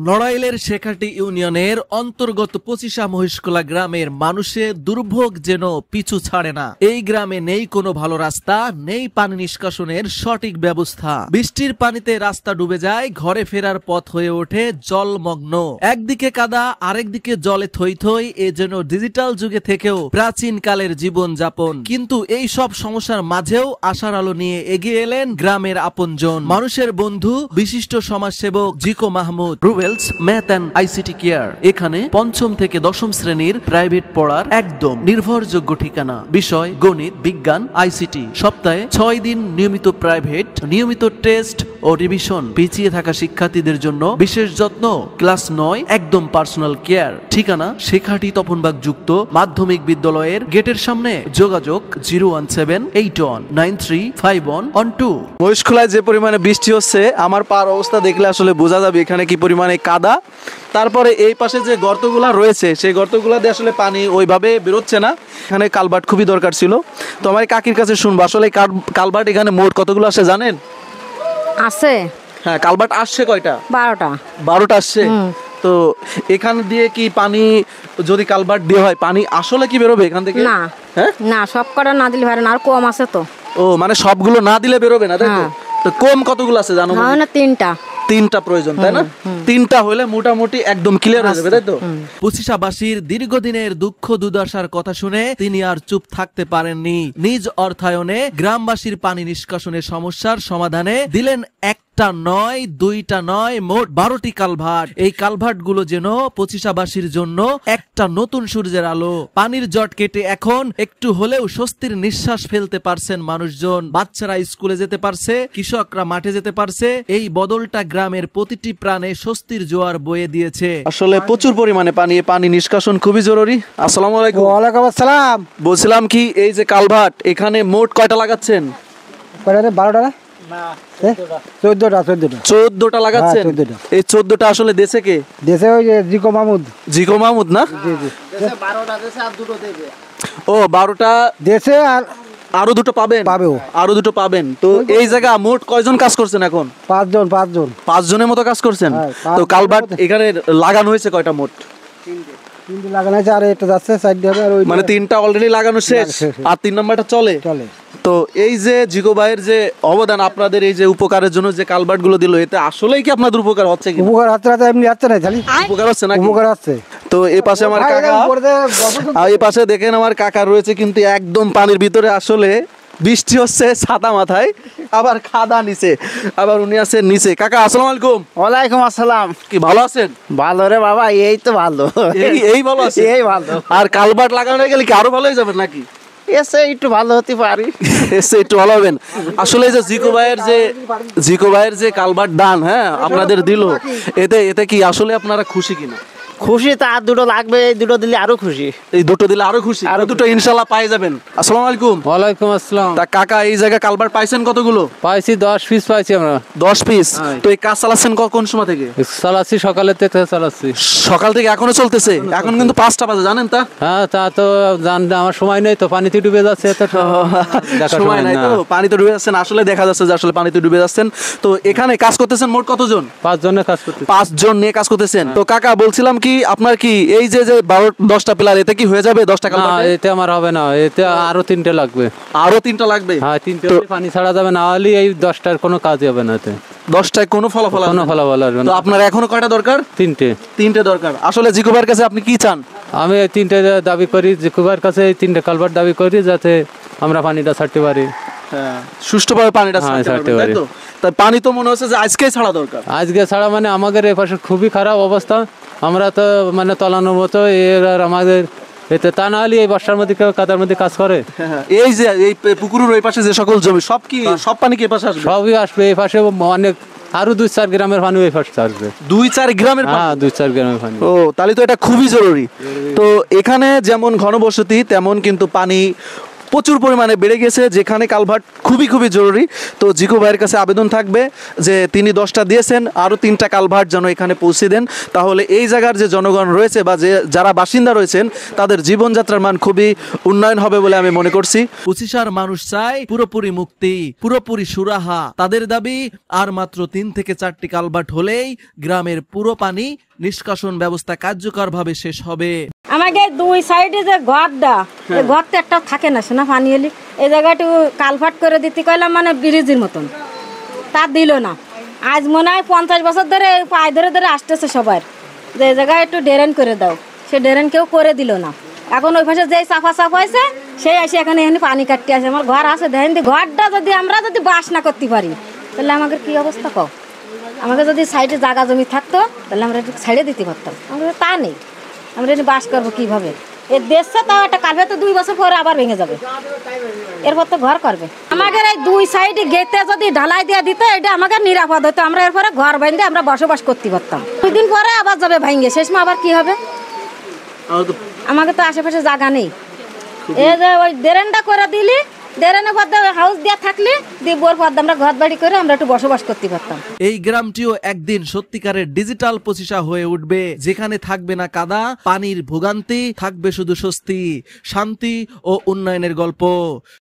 নড়াইলের শেখাটি ইউনিয়নের অন্তর্গত পচিশা মহিষকোলা গ্রামের মানুষের দুর্ভোগ যেন পিছু ছাড়ে না। এই গ্রামে নেই কোনো ভালো রাস্তা, নেই পানি নিষ্কাশনের সঠিক ব্যবস্থা। বৃষ্টির পানিতে রাস্তা ডুবে যায়, ঘরে ফেরার পথ হয়ে ওঠে জলমগ্ন। একদিকে কাদা, আরেকদিকে জলে থই থই। এ যেন ডিজিটাল যুগে থেকেও প্রাচীন কালের জীবন যাপন। কিন্তু এই সব সমস্যার মাঝেও আশার আলো নিয়ে এগিয়ে এলেন গ্রামের আপনজন, মানুষের বন্ধু, বিশিষ্ট সমাজসেবক Ziko Mahmud. Math and ICT care এখানে পঞ্চম থেকে দশম শ্রেণীর প্রাইভেট পড়ার একদম নির্ভরযোগ্য ঠিকানা। বিষয় গণিত, বিজ্ঞান, আইসিটি। সপ্তাহে 6 দিন নিয়মিত প্রাইভেট, নিয়মিত টেস্ট ও রিভিশন। পিছিয়ে থাকা শিক্ষার্থীদের জন্য বিশেষ যত্ন। ক্লাস 9 একদম পার্সোনাল কেয়ার। ঠিকানা শেখাটি তপনবাগ যুক্ত মাধ্যমিক বিদ্যালয়ের গেটের সামনে। যোগাযোগ 01781935112। মহিষখোলায় যে পরিমাণে বৃষ্টি হচ্ছে, আমার পার অবস্থা দেখলে আসলে বোঝা যাবে এখানে কি পরিমাণে কাদা। তারপরে এই পাশে যে গর্তগুলা রয়েছে, সেই গর্তগুলা দিয়ে আসলে পানি ওইভাবে বেরোচ্ছে না। এখানে কালভার্ট খুবই দরকার ছিল। তো আমার কাকির কাছে শুনবো আসলে কালভার্ট এখানে মোট কতগুলো আসে জানেন? আছে। হ্যাঁ, কালভার্ট আসছে কয়টা? 12টা আসছে। তো এখান দিয়ে কি পানি, যদি কালভার্ট দিয়ে হয়, পানি আসলে কি বেরোবে এখান থেকে? না, হ্যাঁ না, সব কটা না দিলে ভালো না, আর কম আছে তো। ও, মানে সবগুলো না দিলে বেরোবে না, তাই তো? তো কম কতগুলো আছে জানো? না, 3টা প্রয়োজন, তাই না? 3টা হলে মোটামুটি একদম ক্লিয়ার হয়ে যাবে, তাই তো? পচিশাবাসীর দীর্ঘদিনের দুঃখ দুর্দশার কথা শুনে তিনি আর চুপ থাকতে পারেননি। নিজ অর্থায়নে গ্রামবাসীর পানি নিষ্কাশনের সমস্যার সমাধানে দিলেন একটা নয়, দুইটা নয়, মোট 12টি কালভার্ট। এই কালভার্ট গুলো যেন পচিশাবাসীর জন্য একটা নতুন সূর্যের আলো। পানির জট কেটে এখন একটু হলেও স্বস্তির নিঃশ্বাস ফেলতে পারছেন মানুষজন। বাচ্চারা স্কুলে যেতে পারছে, কৃষকরা মাঠে যেতে পারছে। এই বদলটা গ্রামের প্রতিটি প্রাণে স্বস্তির জোয়ার বয়ে দিয়েছে। আসলে প্রচুর পরিমাণে পানি নিষ্কাশন খুবই জরুরি। আসসালামু আলাইকুম। ওয়ালাইকুম আসসালাম। বলছিলাম কি, এই যে কালভার্ট এখানে মোট কয়টা লাগাচ্ছেন? 12টা না? 14টা লাগাচ্ছেন। এই 14টা আসলে দেশে কে? দেশে ওই যে জিকো মাহমুদ না? ও, 12টা দেশে। আর আরো দুটো পাবেন। তো এই জায়গা মোট কয়জন কাজ করছেন এখন? 5 জনের মতো কাজ করছেন। তো কালভার্ট এখানে লাগানো হয়েছে কয়টা মোট? 3টে লাগানো আছে, আর এটা যাচ্ছে 4 হবে। আর মানে 3টা অলরেডি লাগানো শেষ, আর 3 নাম্বারটা চলে। তো এই যে জিকো ভাইয়ের যে অবদান, আপনাদের এই যে উপকারের জন্য যে কালভার্ট গুলো দিল, এতে আসলেই কি আপনাদের উপকার হচ্ছে? কি উপকার হচ্ছে না, এমনি হচ্ছে না, খালি উপকার হচ্ছে না? উপকার হচ্ছে। তো এই পাশে আমার কাকা, আর এই পাশে দেখেন আমার কাকা রয়েছে, কিন্তু একদম পানির ভিতরে। আসলে বৃষ্টি হচ্ছে ছাতা মাথায়, আবার খাদা নিচে, আবার উনি আছেন নিচে। কাকা আসসালামু আলাইকুম। ওয়ালাইকুম আসসালাম। কি ভালো আছেন? ভালো রে বাবা, এই তো ভালো। এই ভালো আছে, এই ভালো। আর কালভার্ট লাগানো হয়ে গেলে কি আরো ভালো হয়ে যাবেন নাকি? এসে একটু ভালো হতে পারি। একটু ভালো হবেন। আসলে যে জিকো ভাইয়ের যে কালভার্ট দান, হ্যাঁ, আপনাদের দিল, এতে কি আসলে আপনারা খুশি কিনা? খুশি তো, আর 2টো লাগবে, এই 2টো দিলে আরো খুশি। এই 2টো দিলে আরো খুশি, আর 2টো ইনশাআল্লাহ পেয়ে যাবেন। আসসালামু আলাইকুম। ওয়ালাইকুম আসসালাম। তা কাকা, এই জায়গা কালভার্ট পাইছেন কতগুলো? পাইছি 10 পিস পাইছি আমরা। 10 পিস। তো এই কাজ চালাচ্ছেন কোন সময় থেকে? চালাচ্ছি সকালে থেকে চালাচ্ছি। সকাল থেকে এখনো চলতেছে? এখন কিন্তু 5টা বাজে, জানেন? তা হ্যাঁ, তা তো আমার সময় নেই তো, পানিতে ডুবে যাচ্ছে। সময় নাই তো, পানিতে ডুবে যাচ্ছেন। আসলে দেখা যাচ্ছে যে আসলে পানিতে ডুবে যাচ্ছেন। তো এখানে কাজ করতেছেন মোট কতজন? 5 জনের কাজ করতে। 5 জন নিয়ে কাজ করতেছেন। তো কাকা বলছিলাম কি, আপনার কি এই যে 10টা পিলার, এতে কি হয়ে যাবে 10টা কালভার্ট? না, এতে আমার হবে না, এতে আরো 3টে লাগবে। আরো 3টা লাগবে? হ্যাঁ, 3টে পানি ছাড়া যাবে না, হলে এই 10টার কোনো কাজ হবে না। এতে 10টায় কোনো ফলাফল আসবে না। তো আপনার এখনো কয়টা দরকার? 3টে দরকার। আসলে জিকো ভাইয়ের কাছে আপনি কি চান? আমি এই 3টে দাবি করি, জিকো ভাইয়ের কাছে এই 3টে কালভার্ট দাবি করি, যাতে আমরা পানিটা ছাড়তে পারি। হ্যাঁ, সুষ্ঠুভাবে পানিটা ছাড়তে পারি। তাই পানি তো মনে হচ্ছে যে আজকেই ছাড়া দরকার। আজকে ছাড়া মানে আমাদের এই পাশে খুবই খারাপ অবস্থা। আমরা তো মানে তলানোর মতো, আর আমাদের এতে তা না হলে এই বর্ষার মধ্যে কেউ কাদার মধ্যে কাজ করে। এই যে এই পুকুরের ওই পাশে যে সকল জমি, সব পানি কি এই পাশে আসবে? সবই আসবে এই পাশে। অনেক আরো 2-4 গ্রামের পানি এই পাশে আসবে। 2-4 গ্রামের পানি? হ্যাঁ, 2-4 গ্রামের পানি। ও, তাহলে তো এটা খুবই জরুরি। তো এখানে যেমন ঘনবসতি, তেমন কিন্তু পানি প্রচুর পরিমাণে বেড়ে গেছে, যেখানে কালভার্ট খুবই খুবই জরুরি। তো জিকো ভাইয়ের কাছে আবেদন থাকবে যে তিনি 10টা দিয়েছেন, আরও 3টা কালভার্ট যেন এখানে পৌঁছে দেন। তাহলে এই জায়গার যে জনগণ রয়েছে বা যারা বাসিন্দা রয়েছেন তাদের জীবনযাত্রার মান খুবই উন্নয়ন হবে বলে আমি মনে করছি। পঁচিশার মানুষ চায় পুরোপুরি মুক্তি, পুরোপুরি সুরাহা। তাদের দাবি আর মাত্র 3 থেকে 4টি কালভার্ট হলেই গ্রামের পুরো পানি নিষ্কাশন ব্যবস্থা কার্যকরভাবে শেষ হবে। আমাকে 2 সাইডে যে ঘরটা, এই ঘরটা একটা থাকে না শোনা পানি এলি, এই জায়গাটা কালভার্ট করে দিতে কইলাম, মানে ব্রিজের মতন, তা দিল না। আজ মনে হয় 50 বছর ধরে পায়ে ধরে ধরে আসতেছে সবার যে এই জায়গায় একটু ড্রেন করে দাও, সে ড্রেন কেউ করে দিল না। এখন ওই পাশে যেই চাপা হয়েছে সেই এসে এখানে পানি কাটতে আসে। আমার ঘর আছে দেখেন, ঘরটা যদি আমরা যদি বাস না করতে পারি তাহলে আমাদের কি অবস্থা কও। আমাকে যদি সাইডে জায়গা জমি থাকতো তাহলে আমরা একটু ছেড়ে দিতে পারতাম, আমাদের তা নেই। আমরা এনে বাস করবো কিভাবে? এর দেশে তাও একটা কালভে তো 2 বছর পরে আবার ভেঙে যাবে, এরপর তো ঘর করবে। আমাদের এই 2 সাইডে গেতে যদি ঢালাই দিয়ে দিত এটা আমাকে নিরাপদ হতো, আমরা এরপরে ঘর বাইন্ধে আমরা বসবাস করতে পারতাম। 2 দিন পরে আবার যাবে ভেঙে, শেষ মা আবার কি হবে? আমাকে তো আশেপাশে জায়গা নেই। এই যে ওই ড্রেনটা করে দিলি, ড্রেনের পর্দা হাউস দেওয়া থাকলে বোর পর্দা আমরা ঘর বাড়ি করে আমরা একটু বসবাস করতে পারতাম। এই গ্রামটিও একদিন সত্যিকারের ডিজিটাল পঁচিশা হয়ে উঠবে, যেখানে থাকবে না কাদা, পানির ভোগান্তি, থাকবে শুধু স্বস্তি, শান্তি ও উন্নয়নের গল্প।